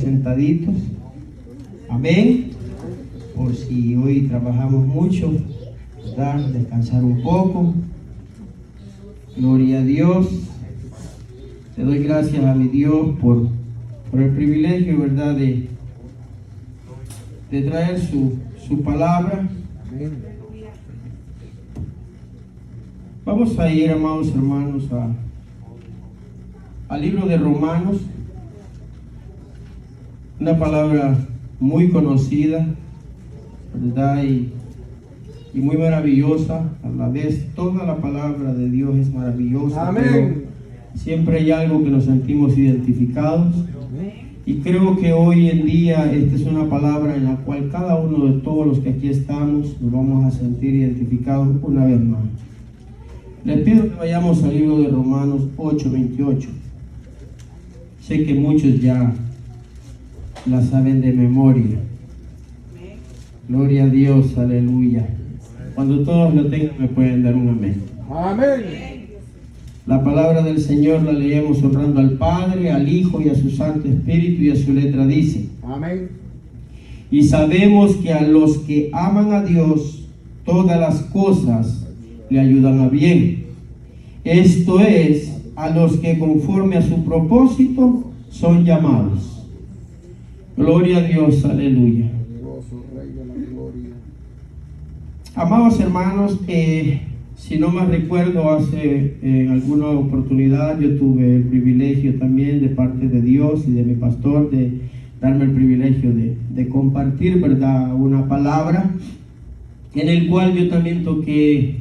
Sentaditos, amén. Por si hoy trabajamos mucho, ¿verdad? Descansar un poco. Gloria a Dios. Le doy gracias a mi Dios por el privilegio, ¿verdad? De traer su palabra. Vamos a ir, amados hermanos, al libro de Romanos. Una palabra muy conocida, ¿verdad? Y muy maravillosa. A la vez, toda la palabra de Dios es maravillosa. Amén. Siempre hay algo que nos sentimos identificados. Y creo que hoy en día esta es una palabra en la cual cada uno de todos los que aquí estamos nos vamos a sentir identificados una vez más. Les pido que vayamos al libro de Romanos 8:28. Sé que muchos ya la saben de memoria. Gloria a Dios, aleluya. Cuando todos lo tengan me pueden dar un amén. Amén. La palabra del Señor la leemos honrando al Padre, al Hijo y a su Santo Espíritu, y a su letra dice: Amén. Y sabemos que a los que aman a Dios todas las cosas le ayudan a bien. Esto es, a los que conforme a su propósito son llamados. Gloria a Dios, aleluya. Amados hermanos, si no me recuerdo, hace alguna oportunidad yo tuve el privilegio también de parte de Dios y de mi pastor de darme el privilegio de compartir, ¿verdad?, una palabra en el cual yo también toqué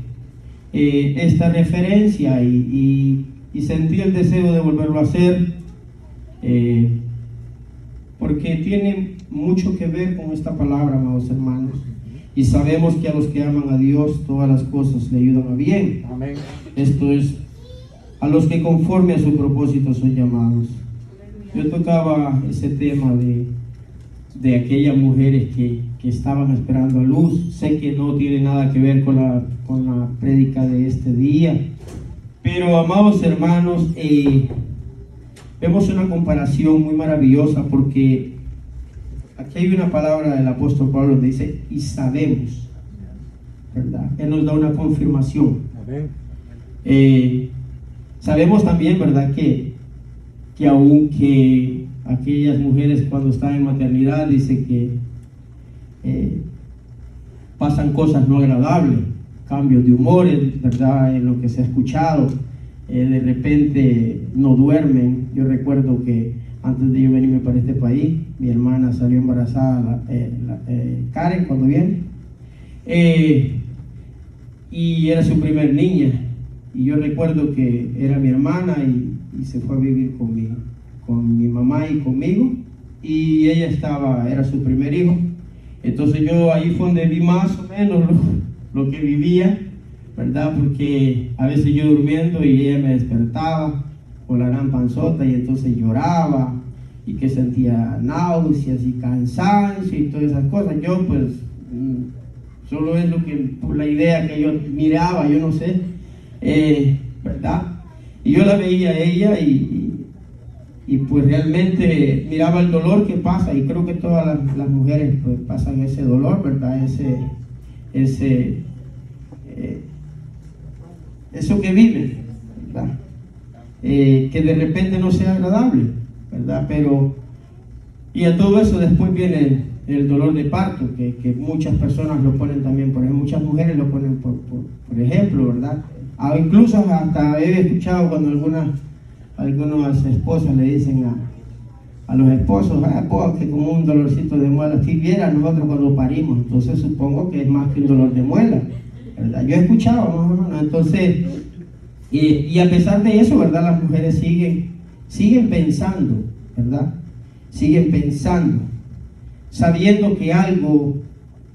esta referencia y sentí el deseo de volverlo a hacer, porque tiene mucho que ver con esta palabra, amados hermanos. Y sabemos que a los que aman a Dios todas las cosas le ayudan a bien. Amén. Esto es, a los que conforme a su propósito son llamados. Yo tocaba ese tema de aquellas mujeres que estaban esperando a luz. Sé que no tiene nada que ver con la prédica de este día, pero amados hermanos, vemos una comparación muy maravillosa, porque aquí hay una palabra del apóstol Pablo donde dice: y sabemos, ¿verdad? Él nos da una confirmación. Amén. Sabemos también, ¿verdad?, que aunque aquellas mujeres cuando están en maternidad dice que pasan cosas no agradables, cambios de humores, ¿verdad?, en lo que se ha escuchado, de repente no duermen. Yo recuerdo que antes de yo venirme para este país, mi hermana salió embarazada, Karen, cuando viene, y era su primer niña, y yo recuerdo que era mi hermana y se fue a vivir con mi mamá y conmigo, y ella era su primer hijo. Entonces yo ahí fue donde vi más o menos lo que vivía, ¿verdad? Porque a veces yo durmiendo y ella me despertaba con la gran panzota, y entonces lloraba y que sentía náuseas y cansancio y todas esas cosas. Yo pues solo es lo que, por la idea que yo miraba, yo no sé, ¿verdad? Y yo la veía a ella y pues realmente miraba el dolor que pasa, y creo que todas las mujeres pues pasan ese dolor, ¿verdad? Eso que viven, ¿verdad? Que de repente no sea agradable, ¿verdad? Pero, y a todo eso después viene el dolor de parto, que muchas personas lo ponen también, por ejemplo, muchas mujeres lo ponen por ejemplo, ¿verdad? Incluso hasta he escuchado cuando algunas esposas le dicen a los esposos: pues, que como un dolorcito de muela, si viera nosotros cuando parimos. Entonces supongo que es más que un dolor de muela, ¿verdad? Yo he escuchado, más o menos. Entonces, y a pesar de eso, ¿verdad?, las mujeres siguen pensando, ¿verdad? Siguen pensando, sabiendo que algo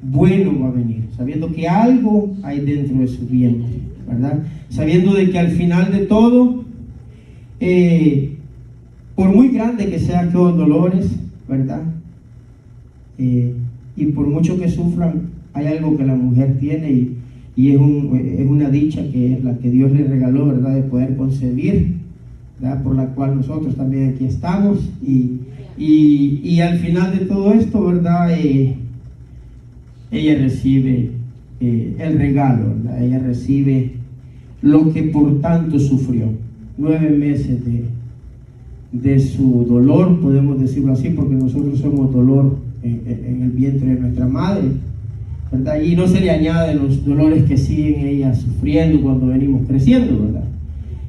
bueno va a venir, sabiendo que algo hay dentro de su vientre, ¿verdad? Sabiendo de que al final de todo, por muy grande que sean aquellos dolores, ¿verdad?, y por mucho que sufran, hay algo que la mujer tiene, y es una dicha que es la que Dios le regaló, ¿verdad?, de poder concebir, ¿verdad?, por la cual nosotros también aquí estamos, y Y al final de todo esto, ¿verdad? Ella recibe el regalo, ¿verdad? Ella recibe lo que por tanto sufrió. 9 meses de su dolor, podemos decirlo así, porque nosotros somos dolor en el vientre de nuestra madre, ¿verdad? Y no se le añaden los dolores que siguen ella sufriendo cuando venimos creciendo, ¿verdad?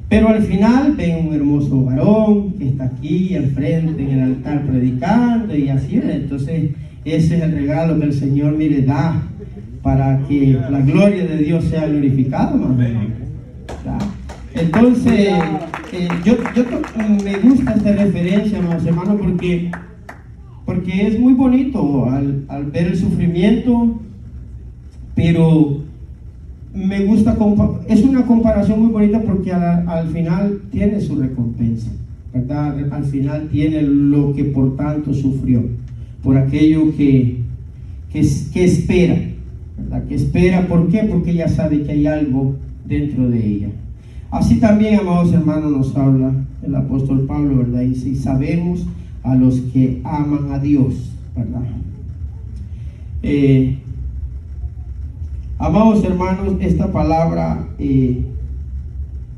Pero al final ven un hermoso varón que está aquí al frente en el altar predicando y así, ¿verdad? Entonces ese es el regalo que el Señor, mire, da para que la gloria de Dios sea glorificada, ¿verdad? Entonces yo me gusta esta referencia, hermano, porque es muy bonito al ver el sufrimiento, pero me gusta, es una comparación muy bonita porque al final tiene su recompensa, ¿verdad? Al final tiene lo que por tanto sufrió, por aquello que espera, ¿verdad? Que espera, ¿por qué? Porque ella sabe que hay algo dentro de ella. Así también, amados hermanos, nos habla el apóstol Pablo, ¿verdad? Y si sabemos a los que aman a Dios, ¿verdad? Amados hermanos, esta palabra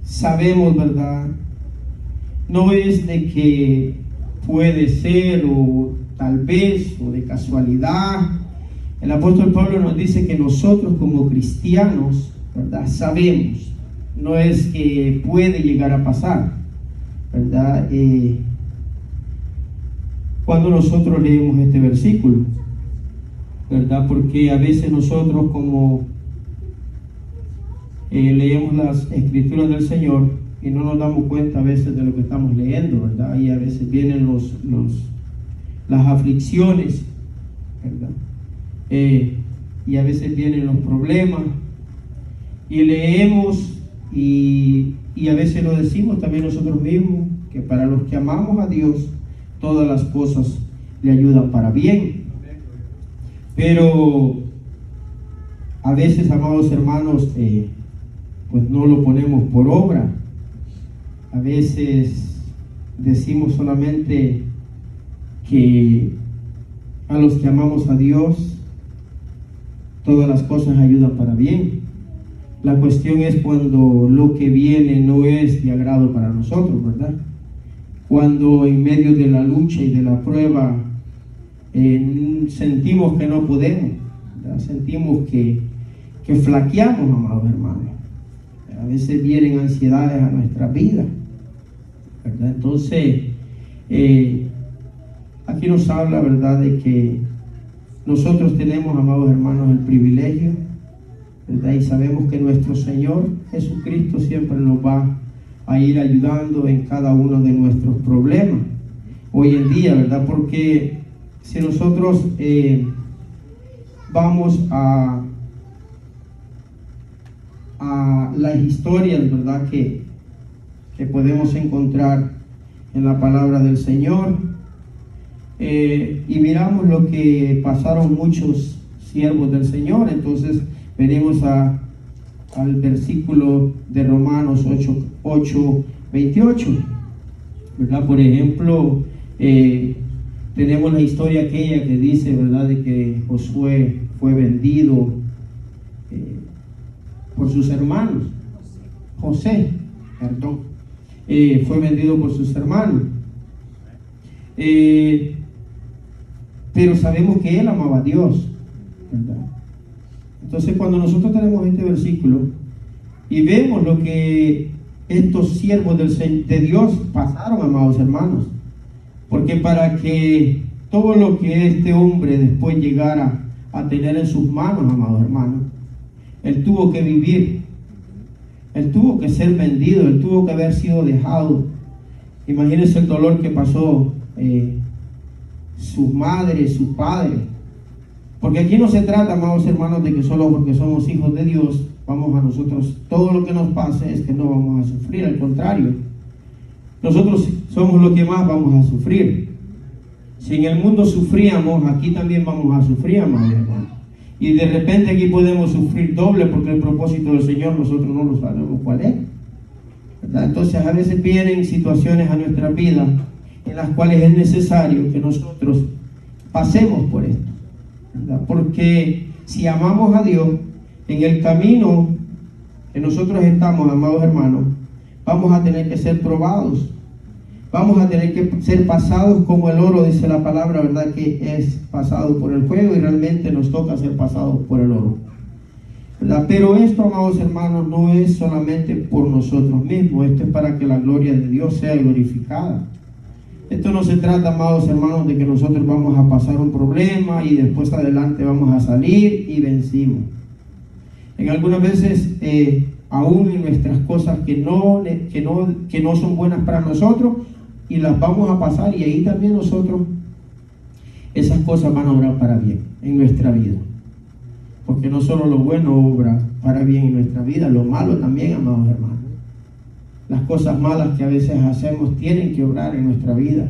sabemos, ¿verdad? No es de que puede ser o tal vez o de casualidad. El apóstol Pablo nos dice que nosotros como cristianos, ¿verdad? Sabemos, no es que puede llegar a pasar, ¿verdad? Cuando nosotros leemos este versículo, ¿verdad? Porque a veces nosotros como leemos las escrituras del Señor y no nos damos cuenta a veces de lo que estamos leyendo, ¿verdad? Y a veces vienen las aflicciones, ¿verdad? Y a veces vienen los problemas y leemos y a veces lo decimos también nosotros mismos, que para los que amamos a Dios todas las cosas le ayudan para bien. Pero a veces, amados hermanos, pues no lo ponemos por obra. A veces decimos solamente que a los que amamos a Dios todas las cosas ayudan para bien. La cuestión es cuando lo que viene no es de agrado para nosotros, ¿verdad? Cuando en medio de la lucha y de la prueba sentimos que no podemos, ¿verdad? Sentimos que flaqueamos, amados hermanos. A veces vienen ansiedades a nuestra vida, ¿verdad? Entonces, aquí nos habla, ¿verdad?, de que nosotros tenemos, amados hermanos, el privilegio, ¿verdad? Y sabemos que nuestro Señor Jesucristo siempre nos va a ir ayudando en cada uno de nuestros problemas hoy en día, ¿verdad? Porque si nosotros vamos a las historias, ¿verdad?, que podemos encontrar en la palabra del Señor, y miramos lo que pasaron muchos siervos del Señor, entonces venimos al versículo de Romanos 8:28, ¿verdad? Por ejemplo, tenemos la historia aquella que dice, ¿verdad?, de que Josué fue vendido por sus hermanos. José, perdón, fue vendido por sus hermanos. Pero sabemos que él amaba a Dios, ¿verdad? Entonces, cuando nosotros tenemos este versículo y vemos lo que estos siervos de Dios pasaron, amados hermanos, porque para que todo lo que este hombre después llegara a tener en sus manos, amados hermanos, él tuvo que vivir, él tuvo que ser vendido, él tuvo que haber sido dejado. Imagínense el dolor que pasó su madre, su padre. Porque aquí no se trata, amados hermanos, de que solo porque somos hijos de Dios vamos a nosotros, todo lo que nos pase es que no vamos a sufrir. Al contrario, nosotros somos los que más vamos a sufrir. Si en el mundo sufríamos, aquí también vamos a sufrir, amados hermanos. Y de repente aquí podemos sufrir doble porque el propósito del Señor nosotros no lo sabemos cuál es, ¿verdad? Entonces a veces vienen situaciones a nuestra vida en las cuales es necesario que nosotros pasemos por esto, ¿verdad? Porque si amamos a Dios, en el camino que nosotros estamos, amados hermanos, vamos a tener que ser probados, vamos a tener que ser pasados como el oro, dice la palabra, ¿verdad? Que es pasado por el fuego, y realmente nos toca ser pasados por el oro, ¿verdad? Pero esto, amados hermanos, no es solamente por nosotros mismos, esto es para que la gloria de Dios sea glorificada. Esto no se trata, amados hermanos, de que nosotros vamos a pasar un problema y después adelante vamos a salir y vencimos. En algunas veces, aún en nuestras cosas que no son buenas para nosotros, y las vamos a pasar, y ahí también nosotros, esas cosas van a obrar para bien en nuestra vida. Porque no solo lo bueno obra para bien en nuestra vida, lo malo también, amados hermanos. Las cosas malas que a veces hacemos tienen que obrar en nuestra vida.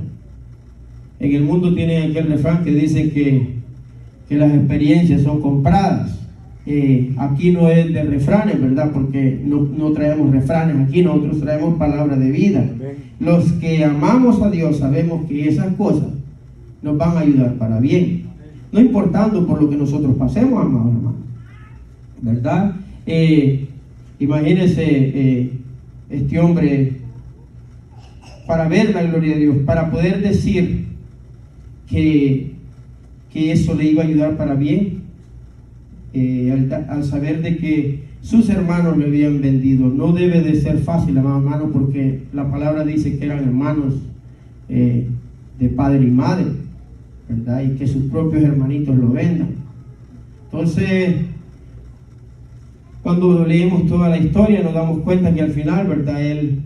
En el mundo tienen aquel refrán que dice que las experiencias son compradas. Aquí no es de refranes, ¿verdad? Porque no traemos refranes aquí, nosotros traemos palabras de vida. Los que amamos a Dios sabemos que esas cosas nos van a ayudar para bien, no importando por lo que nosotros pasemos, amados hermanos, ¿verdad? Imagínense este hombre, para ver la gloria de Dios, para poder decir que eso le iba a ayudar para bien, al saber de que sus hermanos le habían vendido. No debe de ser fácil, amados hermanos, porque la palabra dice que eran hermanos de padre y madre, ¿verdad? Y que sus propios hermanitos lo vendan. Entonces, cuando leemos toda la historia nos damos cuenta que al final, ¿verdad?, él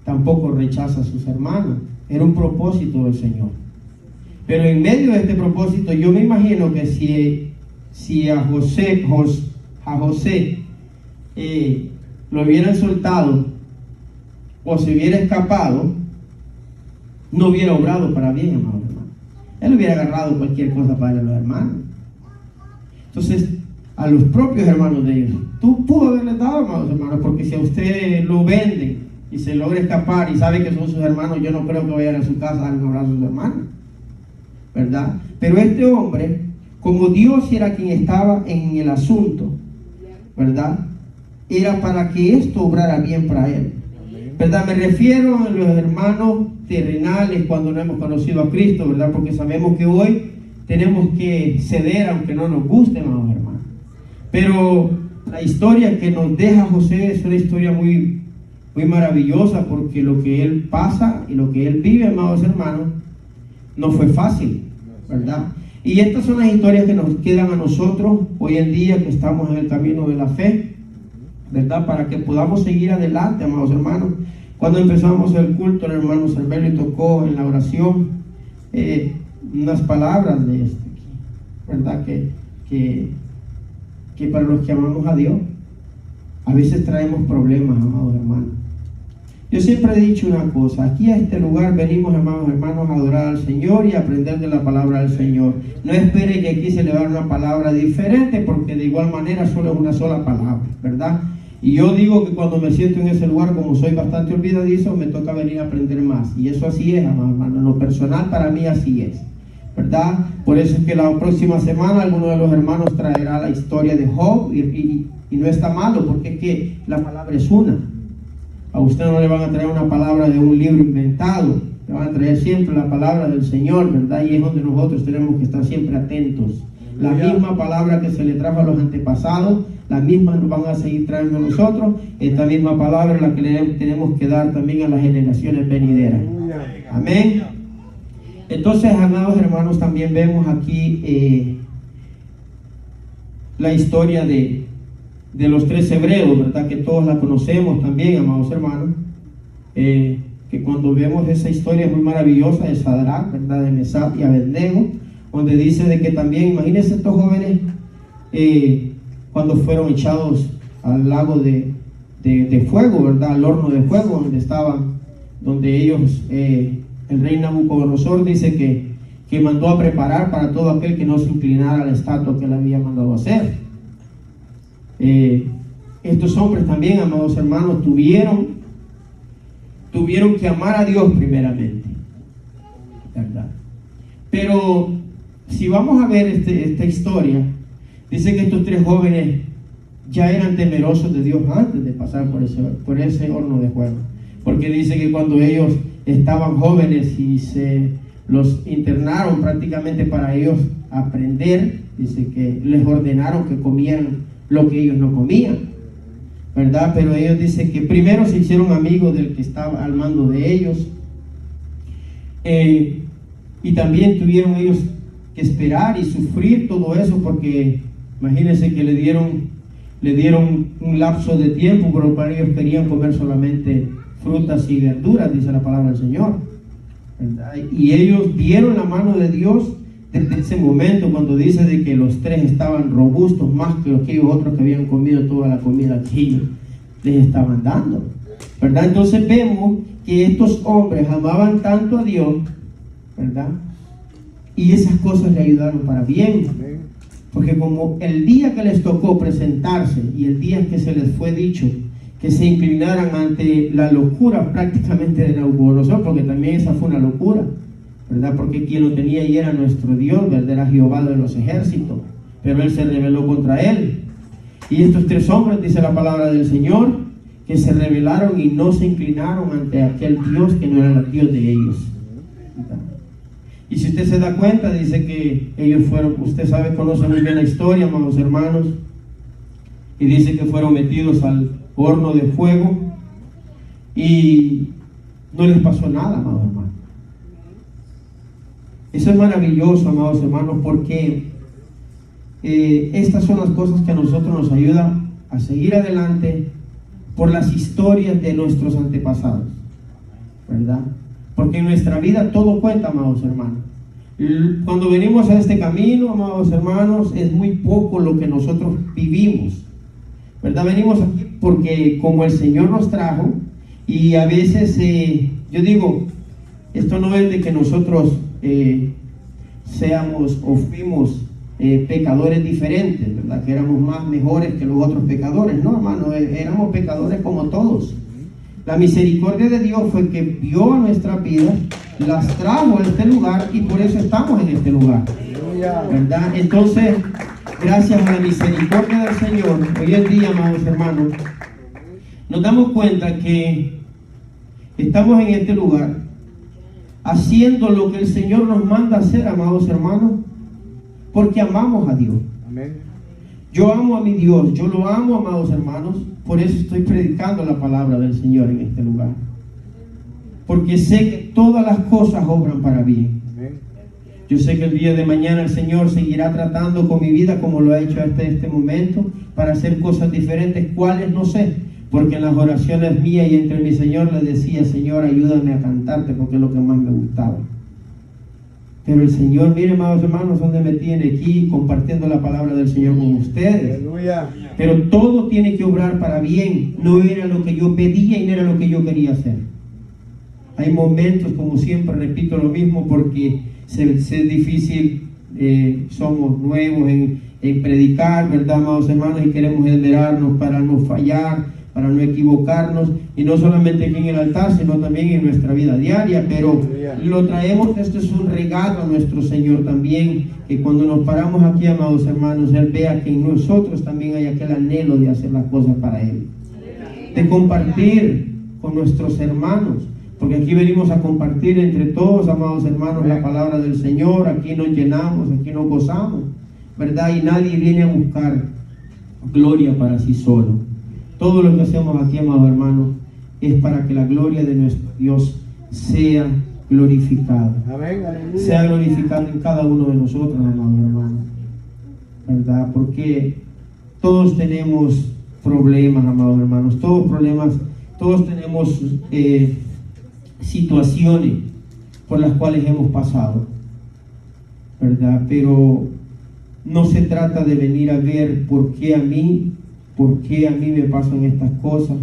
tampoco rechaza a sus hermanos. Era un propósito del Señor. Pero en medio de este propósito, yo me imagino que si a José lo hubieran soltado o se hubiera escapado, no hubiera obrado para bien, amados hermanos. Él hubiera agarrado cualquier cosa para los hermanos. Entonces, a los propios hermanos de ellos, tú pudo haberles dado, amados hermanos, porque si a usted lo venden y se logra escapar y sabe que son sus hermanos, yo no creo que vayan a su casa a dar un abrazo a sus hermanos, ¿verdad? Pero este hombre, como Dios era quien estaba en el asunto, ¿verdad?, era para que esto obrara bien para él, ¿verdad? Me refiero a los hermanos terrenales cuando no hemos conocido a Cristo, ¿verdad? Porque sabemos que hoy tenemos que ceder aunque no nos guste, amados hermanos. Pero la historia que nos deja José es una historia muy, muy maravillosa, porque lo que él pasa y lo que él vive, amados hermanos, no fue fácil, ¿verdad? Y estas son las historias que nos quedan a nosotros hoy en día, que estamos en el camino de la fe, ¿verdad? Para que podamos seguir adelante, amados hermanos. Cuando empezamos el culto, el hermano Cervelli tocó en la oración unas palabras de ¿verdad? Que para los que amamos a Dios, a veces traemos problemas, amados hermanos. Yo siempre he dicho una cosa: aquí a este lugar venimos, amados hermanos, a adorar al Señor y a aprender de la palabra del Señor. No espere que aquí se le va a dar una palabra diferente, porque de igual manera solo es una sola palabra, ¿verdad? Y yo digo que cuando me siento en ese lugar, como soy bastante olvidadizo, me toca venir a aprender más. Y eso así es, amados hermanos. En lo personal, para mí así es, ¿verdad? Por eso es que la próxima semana alguno de los hermanos traerá la historia de Job, y no está malo, porque es que la palabra es una. A usted no le van a traer una palabra de un libro inventado, le van a traer siempre la palabra del Señor, ¿verdad? Y es donde nosotros tenemos que estar siempre atentos. La misma palabra que se le trajo a los antepasados, la misma nos van a seguir trayendo a nosotros. Esta misma palabra es la que le tenemos que dar también a las generaciones venideras. Amén. Entonces, amados hermanos, también vemos aquí la historia de los 3 hebreos, ¿verdad? Que todos la conocemos también, amados hermanos. Que cuando vemos esa historia muy maravillosa de Sadrach, ¿verdad? De Mesach y Abednego, donde dice de que también, imagínense estos jóvenes cuando fueron echados al lago de fuego, ¿verdad? Al horno de fuego donde estaban, donde ellos, el rey Nabucodonosor dice que mandó a preparar para todo aquel que no se inclinara a la estatua que él había mandado hacer. Estos hombres también, amados hermanos, tuvieron que amar a Dios primeramente, ¿verdad? Pero si vamos a ver esta historia, dice que estos tres jóvenes ya eran temerosos de Dios antes de pasar por ese horno de fuego, porque dice que cuando ellos estaban jóvenes y se los internaron prácticamente para ellos aprender, dice que les ordenaron que comieran lo que ellos no comían, ¿verdad? Pero ellos dicen que primero se hicieron amigos del que estaba al mando de ellos, y también tuvieron ellos que esperar y sufrir todo eso, porque imagínense que le dieron un lapso de tiempo por el cual ellos querían comer solamente frutas y verduras, dice la palabra del Señor, ¿verdad? Y ellos vieron la mano de Dios desde ese momento, cuando dice de que los tres estaban robustos más que aquellos otros que habían comido toda la comida que ellos les estaban dando, ¿verdad? Entonces vemos que estos hombres amaban tanto a Dios, ¿verdad? Y esas cosas le ayudaron para bien. Porque como el día que les tocó presentarse y el día que se les fue dicho que se inclinaran ante la locura prácticamente de Nabucodonosor, porque también esa fue una locura, ¿verdad? Porque quien lo tenía ahí era nuestro Dios, ¿verdad? Era Jehová de los ejércitos, pero él se rebeló contra él. Y estos tres hombres, dice la palabra del Señor, que se rebelaron y no se inclinaron ante aquel Dios que no era el Dios de ellos, ¿verdad? Y si usted se da cuenta, dice que ellos fueron, usted sabe, conoce muy bien la historia, amados hermanos, y dice que fueron metidos al horno de fuego y no les pasó nada, amados hermanos. Eso es maravilloso, amados hermanos, porque estas son las cosas que a nosotros nos ayudan a seguir adelante por las historias de nuestros antepasados, ¿verdad? Porque en nuestra vida todo cuenta, amados hermanos. Cuando venimos a este camino, amados hermanos, es muy poco lo que nosotros vivimos, ¿verdad? Venimos aquí porque como el Señor nos trajo, y a veces, yo digo, esto no es de que nosotros seamos o fuimos pecadores diferentes, ¿verdad? Que éramos más mejores que los otros pecadores. No, hermano, éramos pecadores como todos. La misericordia de Dios fue que vio a nuestras vidas, las trajo a este lugar y por eso estamos en este lugar, ¿verdad? Entonces, gracias a la misericordia del Señor, hoy en día, amados hermanos, nos damos cuenta que estamos en este lugar haciendo lo que el Señor nos manda hacer, amados hermanos, porque amamos a Dios. Amén. Yo amo a mi Dios, yo lo amo, amados hermanos, por eso estoy predicando la palabra del Señor en este lugar. Porque sé que todas las cosas obran para bien. Amén. Yo sé que el día de mañana el Señor seguirá tratando con mi vida como lo ha hecho hasta este momento, para hacer cosas diferentes, cuáles no sé. Porque en las oraciones mías y entre mi Señor le decía, Señor, ayúdame a cantarte porque es lo que más me gustaba. Pero el Señor, miren, amados hermanos, donde me tiene aquí compartiendo la palabra del Señor con ustedes. Aleluya. Pero todo tiene que obrar para bien. No era lo que yo pedía y no era lo que yo quería hacer. Hay momentos, como siempre, repito lo mismo, porque es difícil, somos nuevos en predicar, ¿verdad, amados hermanos? Y queremos enderarnos para no fallar, para no equivocarnos, y no solamente aquí en el altar, sino también en nuestra vida diaria, pero lo traemos, esto es un regalo a nuestro Señor también, que cuando nos paramos aquí, amados hermanos, Él vea que en nosotros también hay aquel anhelo de hacer las cosas para Él, de compartir con nuestros hermanos, porque aquí venimos a compartir entre todos, amados hermanos, la palabra del Señor. Aquí nos llenamos, aquí nos gozamos, ¿verdad? Y nadie viene a buscar gloria para sí solo. Todo lo que hacemos aquí, amados hermanos, es para que la gloria de nuestro Dios sea glorificada. Amén. Aleluya. Sea glorificada en cada uno de nosotros, amados hermanos, ¿verdad? Porque todos tenemos problemas, amados hermanos, todos tenemos situaciones por las cuales hemos pasado, ¿verdad? Pero no se trata de venir a ver por qué a mí me pasan estas cosas.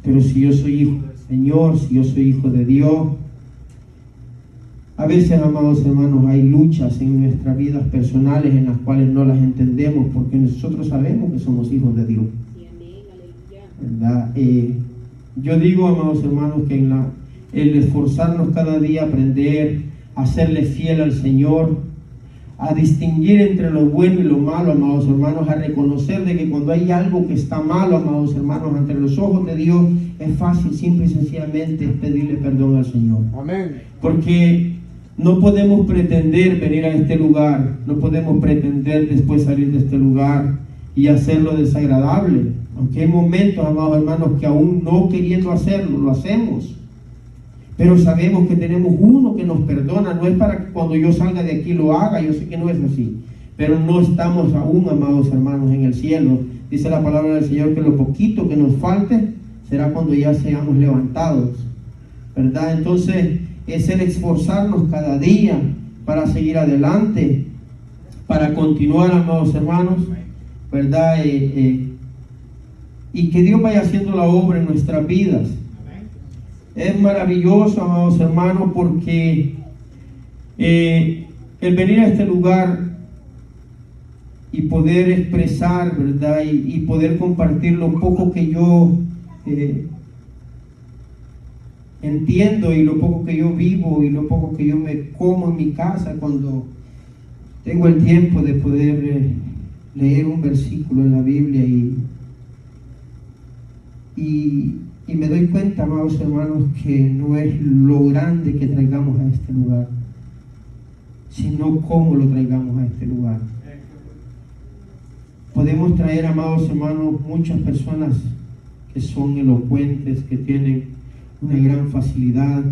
Pero si yo soy hijo del Señor, si yo soy hijo de Dios, a veces, amados hermanos, hay luchas en nuestras vidas personales en las cuales no las entendemos, porque nosotros sabemos que somos hijos de Dios, ¿verdad? Yo digo, amados hermanos, que el esforzarnos cada día a aprender, a serle fiel al Señor, a distinguir entre lo bueno y lo malo, amados hermanos, a reconocer de que cuando hay algo que está malo, amados hermanos, ante los ojos de Dios, es fácil, simple y sencillamente pedirle perdón al Señor. Amén. Porque no podemos pretender venir a este lugar, no podemos pretender después salir de este lugar y hacerlo desagradable. Aunque hay momentos, amados hermanos, que aún no queriendo hacerlo, lo hacemos. Pero sabemos que tenemos uno que nos perdona. No es para que cuando yo salga de aquí lo haga, yo sé que no es así. Pero no estamos aún, amados hermanos, en el cielo. Dice la palabra del Señor que lo poquito que nos falte será cuando ya seamos levantados, ¿verdad? Entonces es el esforzarnos cada día para seguir adelante, para continuar, amados hermanos, ¿verdad? Y que Dios vaya haciendo la obra en nuestras vidas. Es maravilloso, amados hermanos, porque el venir a este lugar y poder expresar, ¿verdad? Y poder compartir lo poco que yo entiendo y lo poco que yo vivo y lo poco que yo me como en mi casa cuando tengo el tiempo de poder leer un versículo en la Biblia y me doy cuenta, amados hermanos, que no es lo grande que traigamos a este lugar, sino cómo lo traigamos a este lugar. Podemos traer, amados hermanos, muchas personas que son elocuentes, que tienen una gran facilidad,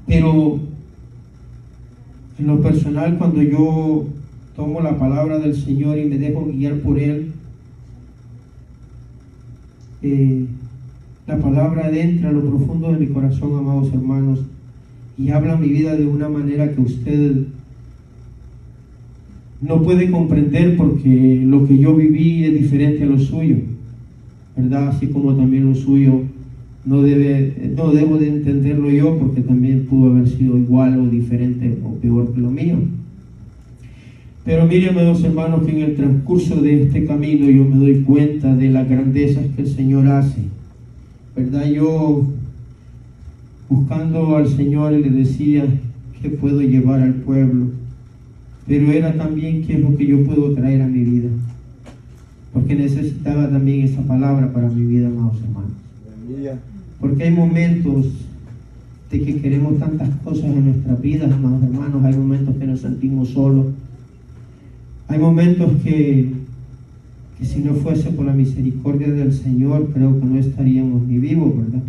pero en lo personal, cuando yo tomo la palabra del Señor y me dejo guiar por Él, la palabra adentra a lo profundo de mi corazón, amados hermanos, y habla mi vida de una manera que usted no puede comprender, porque lo que yo viví es diferente a lo suyo, ¿verdad? Así como también lo suyo no debo de entenderlo yo, porque también pudo haber sido igual o diferente o peor que lo mío. Pero miren, amados hermanos, que en el transcurso de este camino yo me doy cuenta de las grandezas que el Señor hace, ¿verdad? Yo buscando al Señor le decía qué puedo llevar al pueblo, pero era también qué es lo que yo puedo traer a mi vida, porque necesitaba también esa palabra para mi vida, amados hermanos. Porque hay momentos de que queremos tantas cosas en nuestras vidas, amados hermanos. Hay momentos que nos sentimos solos. Hay momentos que si no fuese por la misericordia del Señor, creo que no estaríamos ni vivos, ¿verdad?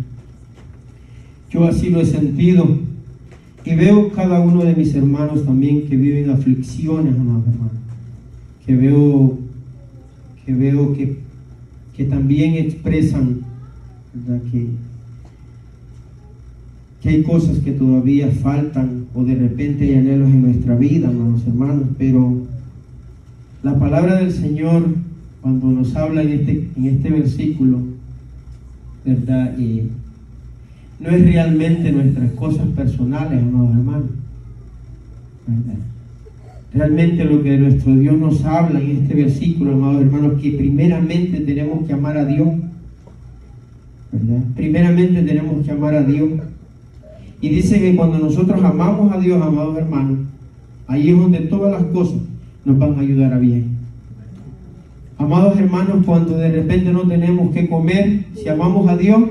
Yo así lo he sentido. Y veo cada uno de mis hermanos también que viven aflicciones, amados hermanos. Que veo que también expresan, ¿verdad? Que hay cosas que todavía faltan, o de repente hay anhelos en nuestra vida, amados hermanos, pero la palabra del Señor, cuando nos habla en este versículo, ¿verdad? No es realmente nuestras cosas personales, amados hermanos, ¿verdad? Realmente lo que nuestro Dios nos habla en este versículo, amados hermanos, que primeramente tenemos que amar a Dios, ¿verdad? Primeramente tenemos que amar a Dios. Y dice que cuando nosotros amamos a Dios, amados hermanos, ahí es donde todas las cosas nos van a ayudar a bien. Amados hermanos, cuando de repente no tenemos que comer, si amamos a Dios,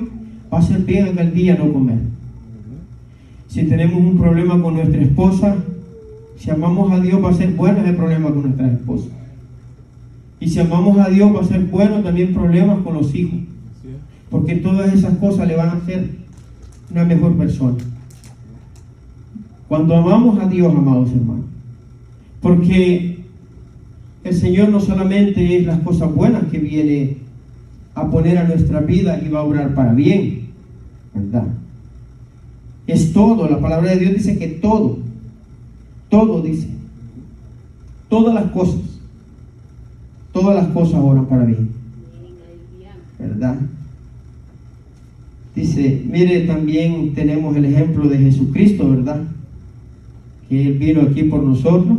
va a ser bien aquel día no comer. Si tenemos un problema con nuestra esposa, si amamos a Dios, va a ser bueno ese problema con nuestra esposa. Y si amamos a Dios, va a ser bueno también problemas con los hijos. Porque todas esas cosas le van a hacer una mejor persona. Cuando amamos a Dios, amados hermanos, porque el Señor no solamente es las cosas buenas que viene a poner a nuestra vida y va a obrar para bien, ¿verdad? Es todo. La palabra de Dios dice que todo dice, todas las cosas obran para bien, ¿verdad? Dice, mire, también tenemos el ejemplo de Jesucristo, ¿verdad? Que Él vino aquí por nosotros,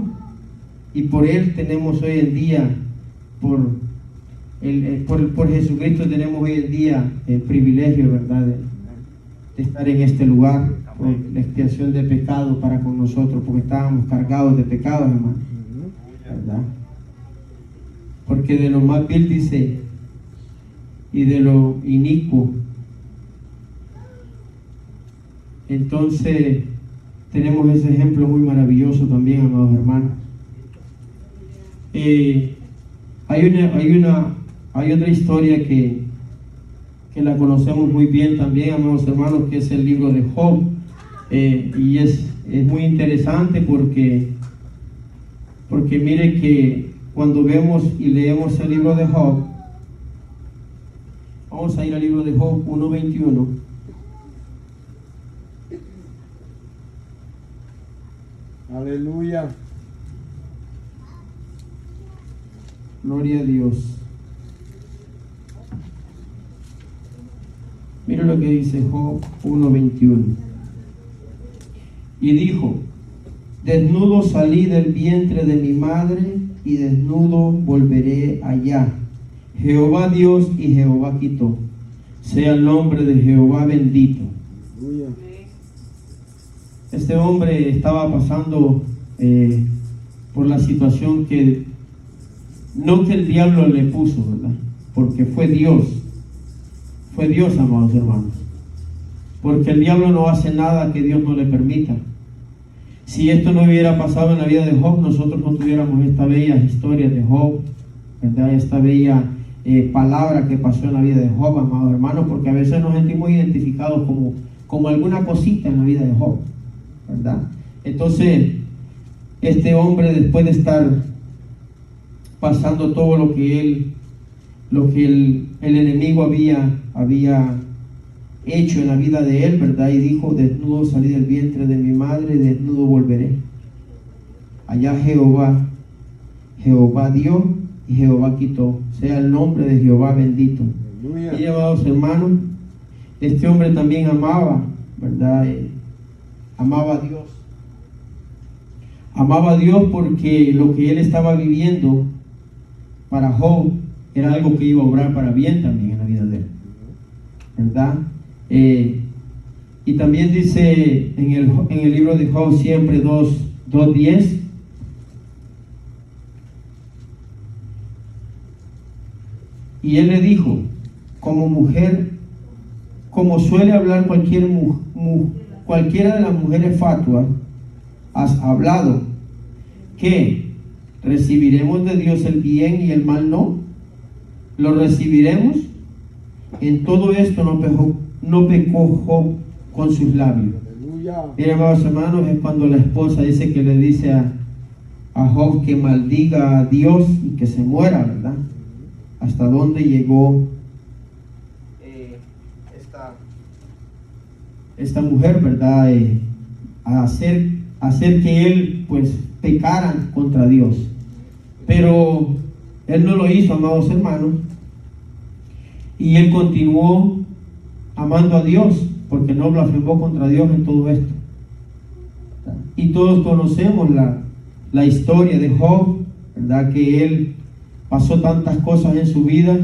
y por Él tenemos hoy en día, por Jesucristo tenemos hoy en día el privilegio, ¿verdad? De estar en este lugar. la expiación de pecado para con nosotros, porque estábamos cargados de pecados, hermano, ¿verdad? Porque de lo más vil dice, y de lo inicuo, entonces tenemos ese ejemplo muy maravilloso también, amados hermanos. Hay otra historia que la conocemos muy bien también, amados hermanos, que es el libro de Job. Y es muy interesante porque mire que cuando vemos y leemos el libro de Job, vamos a ir al libro de Job 1:21. Aleluya. Gloria a Dios. Mira lo que dice Job 1:21. Y dijo: desnudo salí del vientre de mi madre, y desnudo volveré allá. Jehová Dios y Jehová quitó. Sea el nombre de Jehová bendito. Aleluya. Este hombre estaba pasando por la situación que no que el diablo le puso, ¿verdad? Porque fue Dios, amados hermanos. Porque el diablo no hace nada que Dios no le permita. Si esto no hubiera pasado en la vida de Job, nosotros no tuviéramos esta bella historia de Job, ¿verdad? Esta bella palabra que pasó en la vida de Job, amados hermanos, porque a veces nos sentimos identificados como alguna cosita en la vida de Job, ¿verdad? Entonces, este hombre, después de estar pasando todo lo que el enemigo había hecho en la vida de él, ¿verdad? Y dijo: desnudo salí del vientre de mi madre, desnudo volveré. Allá Jehová dio y Jehová quitó. Sea el nombre de Jehová bendito. Aleluya. Y amados hermanos, este hombre también amaba, ¿verdad? Amaba a Dios. Amaba a Dios porque lo que él estaba viviendo para Job era algo que iba a obrar para bien también en la vida de él, ¿verdad? Y también dice en el libro de Job siempre 2:10. Y él le dijo: como mujer, como suele hablar cualquiera de las mujeres fatuas, has hablado, que recibiremos de Dios el bien y el mal no. ¿Lo recibiremos? En todo esto no pecó Job con sus labios. Aleluya. Miren, amados hermanos, es cuando la esposa dice que le dice a Job que maldiga a Dios y que se muera, ¿verdad? Hasta dónde llegó esta mujer, ¿verdad? A hacer que él pues pecara contra Dios. Pero él no lo hizo, amados hermanos, y él continuó amando a Dios, porque no blasfemó contra Dios en todo esto. Y todos conocemos la historia de Job, ¿verdad? Que él pasó tantas cosas en su vida,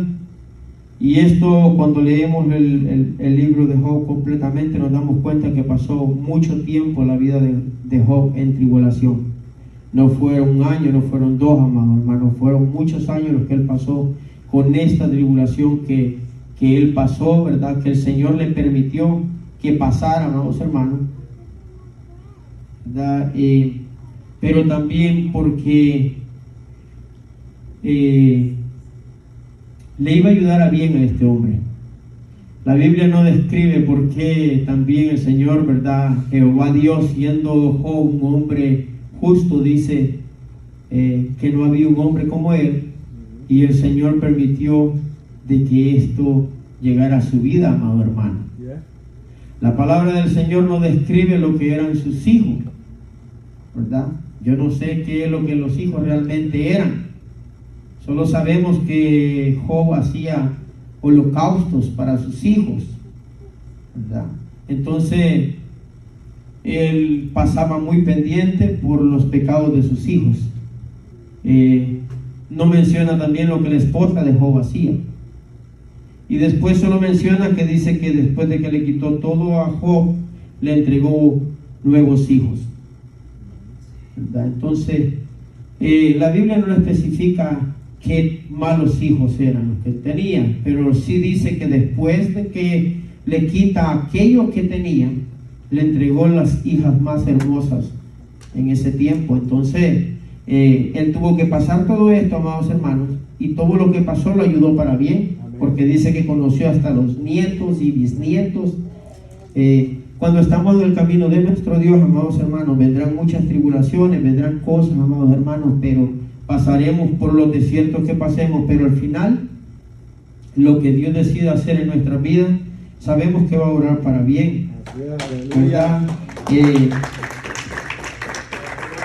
y esto, cuando leemos el libro de Job completamente, nos damos cuenta que pasó mucho tiempo la vida de Job en tribulación. No fueron un año, no fueron dos, amados hermanos, fueron muchos años los que él pasó con esta tribulación que él pasó, ¿verdad? Que el Señor le permitió que pasara, amados hermanos, ¿verdad? Pero también porque le iba a ayudar a bien a este hombre. La Biblia no describe por qué también el Señor, ¿verdad? Jehová Dios, siendo Job un hombre justo, dice que no había un hombre como él, y el Señor permitió de que esto llegara a su vida, amado hermano. La palabra del Señor no describe lo que eran sus hijos, ¿verdad? Yo no sé qué es lo que los hijos realmente eran. Solo sabemos que Job hacía holocaustos para sus hijos, ¿verdad? Entonces, él pasaba muy pendiente por los pecados de sus hijos. No menciona también lo que la esposa de Job hacía. Y después solo menciona que dice que después de que le quitó todo a Job, le entregó nuevos hijos, ¿verdad? Entonces, la Biblia no especifica qué malos hijos eran los que tenían, pero sí dice que después de que le quita aquello que tenía, le entregó las hijas más hermosas en ese tiempo. Entonces, él tuvo que pasar todo esto, amados hermanos, y todo lo que pasó lo ayudó para bien, porque dice que conoció hasta los nietos y bisnietos. Cuando estamos en el camino de nuestro Dios, amados hermanos, vendrán muchas tribulaciones, vendrán cosas, amados hermanos, pero pasaremos por los desiertos que pasemos, pero al final, lo que Dios decida hacer en nuestras vidas, sabemos que va a obrar para bien, ¿verdad?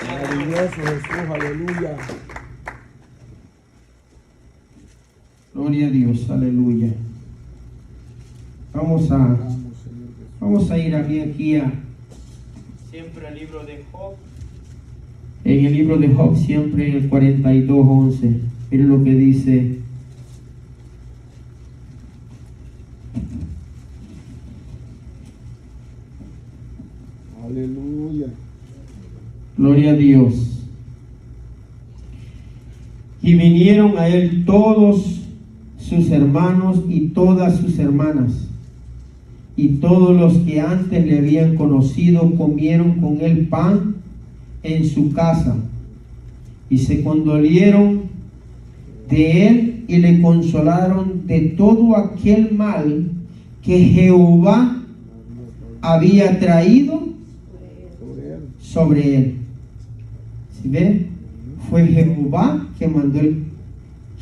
Maravilloso Jesús, aleluya. Gloria a Dios, aleluya. Vamos a ir aquí siempre al libro de Job. En el libro de Job, siempre en el 42:11. Miren lo que dice. Aleluya. Gloria a Dios. Y vinieron a él todos sus hermanos y todas sus hermanas, y todos los que antes le habían conocido comieron con él pan en su casa, y se condolieron de él y le consolaron de todo aquel mal que Jehová había traído sobre él. ¿Sí ve? Fue Jehová que mandó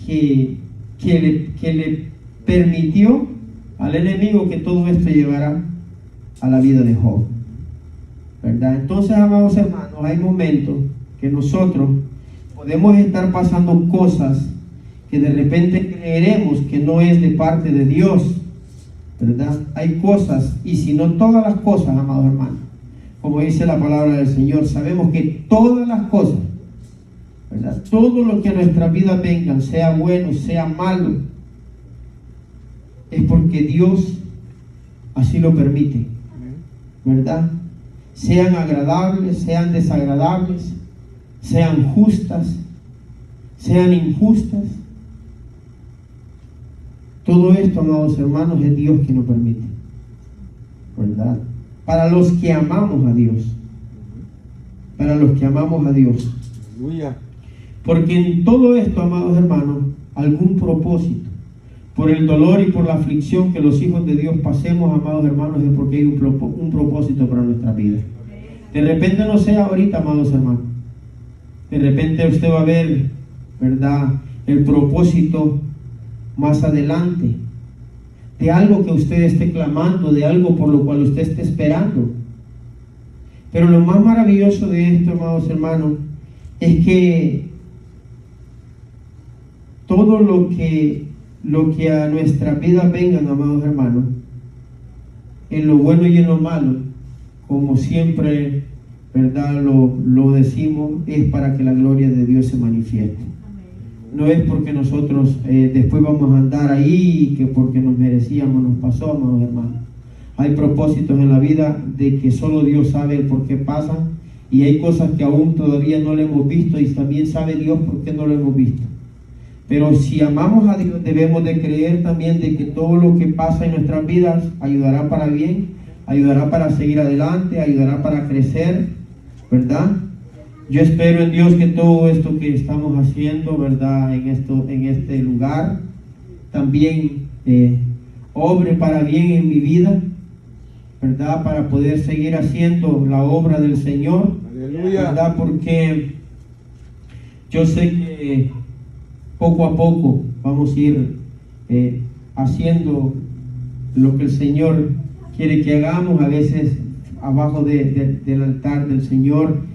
que le permitió al enemigo que todo esto llevara a la vida de Job, ¿verdad? Entonces, amados hermanos, hay momentos que nosotros podemos estar pasando cosas que de repente creeremos que no es de parte de Dios, ¿verdad? Hay cosas, y si no todas las cosas, amados hermanos, como dice la palabra del Señor, sabemos que todas las cosas, ¿verdad? Todo lo que a nuestra vida venga, sea bueno, sea malo, es porque Dios así lo permite, ¿verdad? Sean agradables, sean desagradables, sean justas, sean injustas. Todo esto, amados hermanos, es Dios quien lo permite, ¿verdad? Para los que amamos a Dios, para los que amamos a Dios. Aleluya. Porque en todo esto, amados hermanos, algún propósito, por el dolor y por la aflicción que los hijos de Dios pasemos, amados hermanos, es porque hay un propósito para nuestra vida. De repente no sea ahorita, amados hermanos. De repente usted va a ver, ¿verdad?, el propósito más adelante, de algo que usted esté clamando, de algo por lo cual usted esté esperando. Pero lo más maravilloso de esto, amados hermanos, es que todo lo que a nuestra vida vengan, amados hermanos, en lo bueno y en lo malo, como siempre, ¿verdad?, lo decimos, es para que la gloria de Dios se manifieste. No es porque nosotros después vamos a andar ahí, que porque nos merecíamos nos pasó, amados hermanos. Hay propósitos en la vida de que solo Dios sabe el por qué pasan, y hay cosas que aún todavía no lo hemos visto, y también sabe Dios por qué no lo hemos visto. Pero si amamos a Dios, debemos de creer también de que todo lo que pasa en nuestras vidas ayudará para bien, ayudará para seguir adelante, ayudará para crecer, ¿verdad? Yo espero en Dios que todo esto que estamos haciendo, ¿verdad?, en este lugar, también obre para bien en mi vida, ¿verdad?, para poder seguir haciendo la obra del Señor. Aleluya. ¿Verdad? Porque yo sé que poco a poco vamos a ir haciendo lo que el Señor quiere que hagamos. A veces abajo del altar del Señor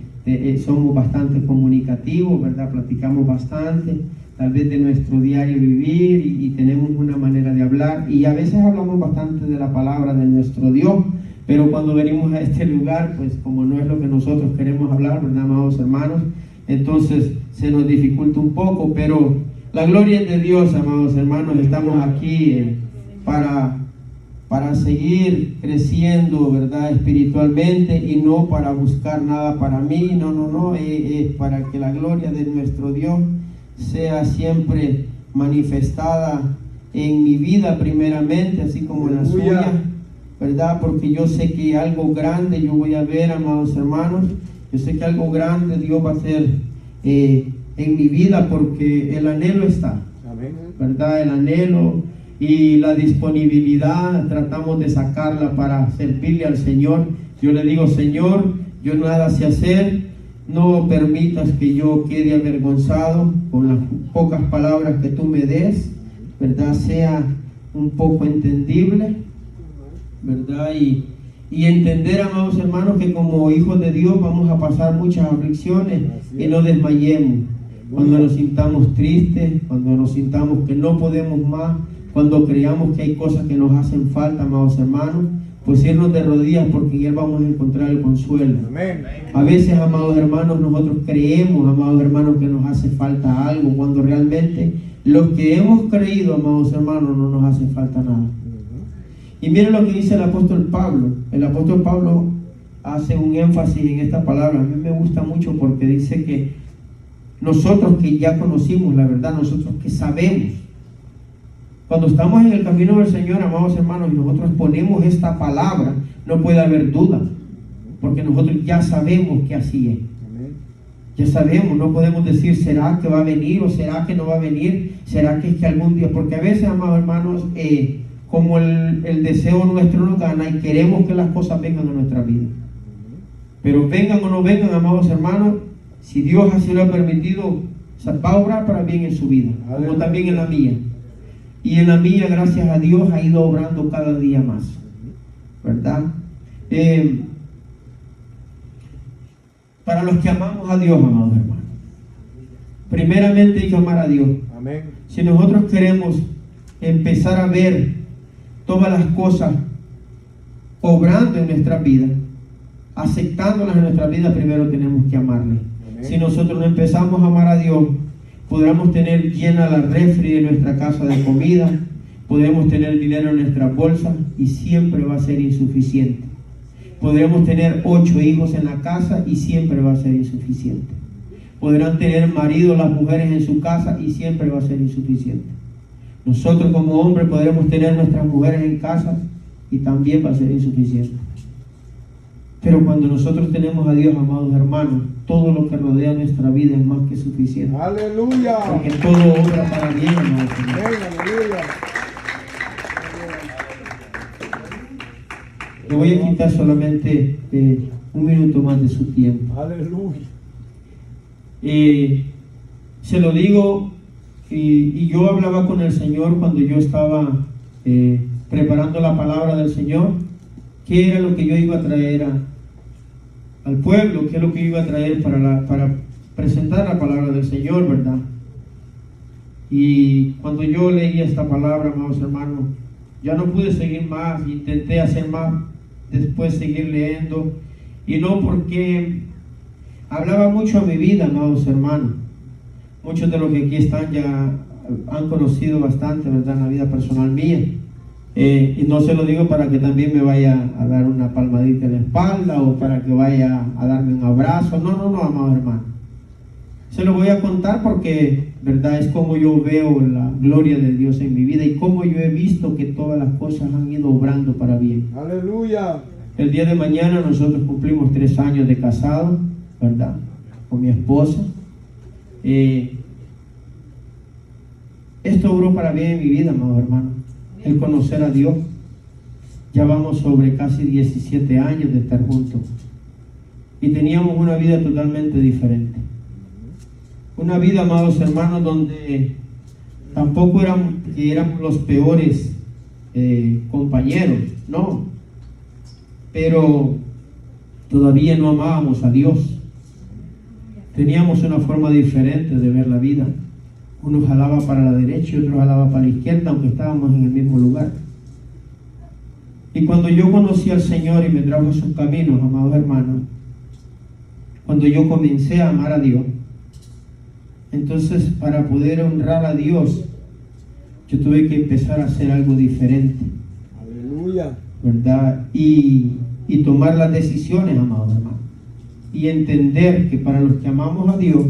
somos bastante comunicativos, ¿verdad? Platicamos bastante, tal vez de nuestro diario vivir, y tenemos una manera de hablar, y a veces hablamos bastante de la palabra de nuestro Dios, pero cuando venimos a este lugar, pues como no es lo que nosotros queremos hablar, ¿verdad, amados hermanos? Entonces se nos dificulta un poco, pero la gloria es de Dios, amados hermanos. Estamos aquí para para seguir creciendo, ¿verdad? Espiritualmente, y no para buscar nada para mí, no, es para que la gloria de nuestro Dios sea siempre manifestada en mi vida primeramente, así como en la suya, ¿verdad? Porque yo sé que algo grande yo voy a ver, amados hermanos, yo sé que algo grande Dios va a hacer en mi vida, porque el anhelo está, ¿verdad? El anhelo y la disponibilidad tratamos de sacarla para servirle al Señor. Yo le digo: Señor, yo nada sé hacer, no permitas que yo quede avergonzado, con las pocas palabras que tú me des, ¿verdad? Sea un poco entendible, ¿verdad? Y entender, amados hermanos, que como hijos de Dios vamos a pasar muchas aflicciones, y no desmayemos. Cuando nos sintamos tristes, cuando nos sintamos que no podemos más, cuando creamos que hay cosas que nos hacen falta, amados hermanos, pues irnos de rodillas, porque en Él vamos a encontrar el consuelo. Amén. A veces, amados hermanos, nosotros creemos, amados hermanos, que nos hace falta algo, cuando realmente los que hemos creído, amados hermanos, no nos hace falta nada. Y miren lo que dice el apóstol Pablo. El apóstol Pablo hace un énfasis en esta palabra. A mí me gusta mucho, porque dice que nosotros que ya conocimos la verdad, nosotros que sabemos, cuando estamos en el camino del Señor, amados hermanos, y nosotros ponemos esta palabra, no puede haber duda, porque nosotros ya sabemos que así es. Ya sabemos, no podemos decir: ¿será que va a venir o será que no va a venir? ¿Será que es que algún día? Porque a veces, amados hermanos, como el deseo nuestro nos gana y queremos que las cosas vengan a nuestra vida. Pero vengan o no vengan, amados hermanos, si Dios así lo ha permitido, va a obrar para bien en su vida, como también en la mía. Y en la mía, gracias a Dios, ha ido obrando cada día más, ¿verdad? Para los que amamos a Dios, amados hermanos, primeramente hay que amar a Dios. Amén. Si nosotros queremos empezar a ver todas las cosas obrando en nuestra vida, aceptándolas en nuestra vida, primero tenemos que amarle. Si nosotros no empezamos a amar a Dios, podremos tener llena la refri de nuestra casa de comida, podemos tener dinero en nuestras bolsas y siempre va a ser insuficiente. Podremos tener 8 hijos en la casa y siempre va a ser insuficiente. Podrán tener marido las mujeres en su casa y siempre va a ser insuficiente. Nosotros como hombres podremos tener nuestras mujeres en casa y también va a ser insuficiente. Pero cuando nosotros tenemos a Dios, amados hermanos, todo lo que rodea nuestra vida es más que suficiente. Aleluya. Porque todo obra para bien, amados hermanos. Aleluya. Le voy a quitar solamente un minuto más de su tiempo. Aleluya. Se lo digo, y yo hablaba con el Señor cuando yo estaba preparando la palabra del Señor, qué era lo que yo iba a traer al pueblo, qué es lo que iba a traer para presentar la palabra del Señor, ¿verdad? Y cuando yo leí esta palabra, amados hermanos, ya no pude seguir más, intenté hacer más, después seguir leyendo, y no porque hablaba mucho a mi vida, amados hermanos. Muchos de los que aquí están ya han conocido bastante, ¿verdad?, en la vida personal mía. Y no se lo digo para que también me vaya a dar una palmadita en la espalda o para que vaya a darme un abrazo. No, amados hermanos. Se lo voy a contar porque, ¿verdad?, es como yo veo la gloria de Dios en mi vida y como yo he visto que todas las cosas han ido obrando para bien. Aleluya. El día de mañana nosotros cumplimos 3 años de casado, ¿verdad?, con mi esposa. Esto obró para bien en mi vida, amados hermanos. El conocer a Dios. Ya vamos sobre casi 17 años de estar juntos. Y teníamos una vida totalmente diferente. Una vida, amados hermanos, donde tampoco éramos los peores compañeros, no. Pero todavía no amábamos a Dios. Teníamos una forma diferente de ver la vida. Uno jalaba para la derecha y otro jalaba para la izquierda, aunque estábamos en el mismo lugar. Y cuando yo conocí al Señor y me trajo a sus caminos, amados hermanos, cuando yo comencé a amar a Dios, entonces para poder honrar a Dios, yo tuve que empezar a hacer algo diferente. Aleluya. Aleluya. ¿verdad? Y tomar las decisiones, amados hermanos. Y entender que para los que amamos a Dios,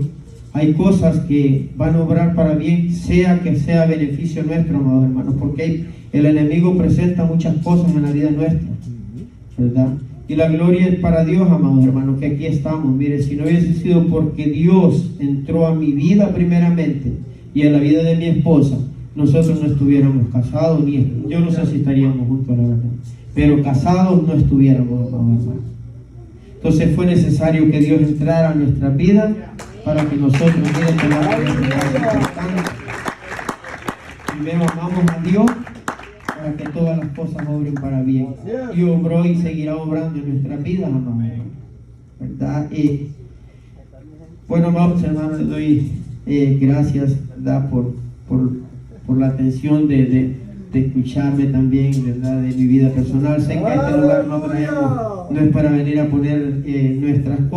hay cosas que van a obrar para bien, sea que sea beneficio nuestro, amados hermanos, porque el enemigo presenta muchas cosas en la vida nuestra, ¿verdad? Y la gloria es para Dios, amados hermanos, que aquí estamos. Mire, si no hubiese sido porque Dios entró a mi vida primeramente y a la vida de mi esposa, nosotros no estuviéramos casados, ni yo no sé si estaríamos juntos, la verdad, pero casados no estuviéramos, amados hermanos. Entonces fue necesario que Dios entrara a nuestra vida para que nosotros, miren, primero amamos a Dios para que todas las cosas obren para bien. Y obró y seguirá obrando en nuestras vidas, amados, ¿verdad? Bueno, amados hermanos, les doy gracias, ¿verdad? Por la atención de escucharme también, ¿verdad? De mi vida personal. Sé que este lugar no es para venir a poner nuestras cosas.